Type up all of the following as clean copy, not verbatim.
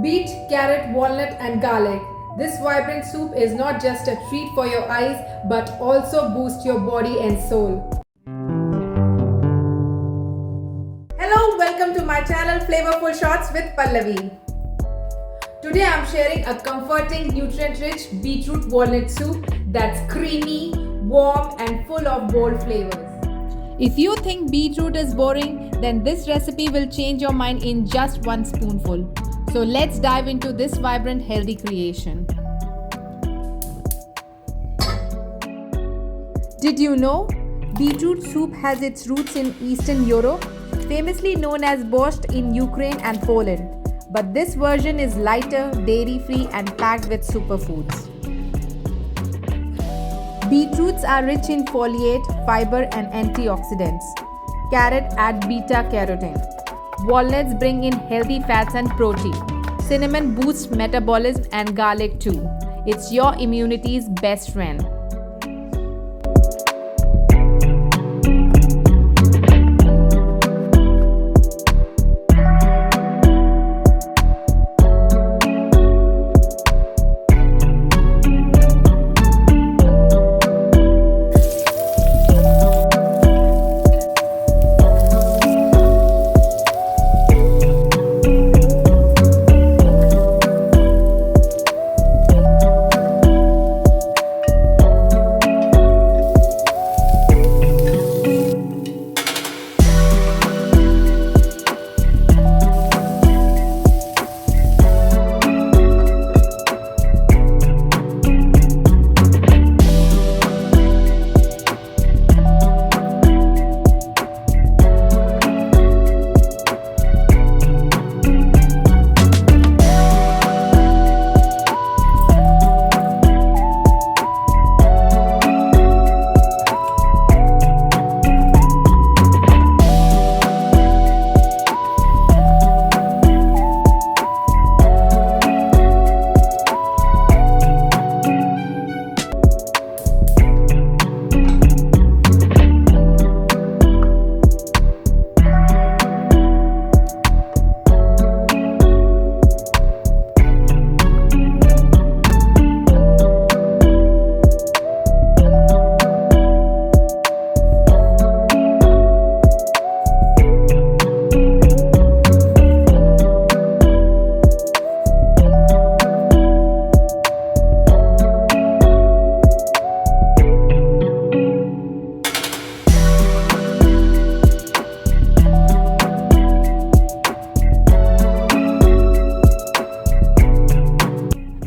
Beet, carrot, walnut and garlic. This vibrant soup is not just a treat for your eyes but also boosts your body and soul. Hello, welcome to my channel Flavorful Shots with Pallavi. Today I am sharing a comforting, nutrient-rich beetroot walnut soup that's creamy, warm and full of bold flavors. If you think beetroot is boring, then this recipe will change your mind in just one spoonful. So let's dive into this vibrant, healthy creation. Did you know? Beetroot soup has its roots in Eastern Europe, famously known as borscht in Ukraine and Poland. But this version is lighter, dairy-free and packed with superfoods. Beetroots are rich in foliate, fiber and antioxidants. Carrot adds beta-carotene. Walnuts bring in healthy fats and protein. Cinnamon boosts metabolism and garlic too. It's your immunity's best friend.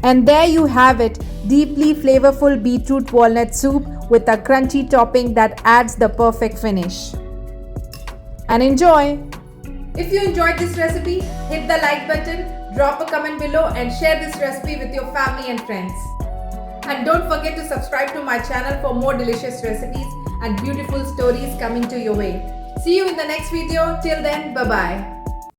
And there you have it, deeply flavorful beetroot walnut soup with a crunchy topping that adds the perfect finish. And enjoy! If you enjoyed this recipe, hit the like button, drop a comment below and share this recipe with your family and friends. And don't forget to subscribe to my channel for more delicious recipes and beautiful stories coming to your way. See you in the next video. Till then, bye-bye.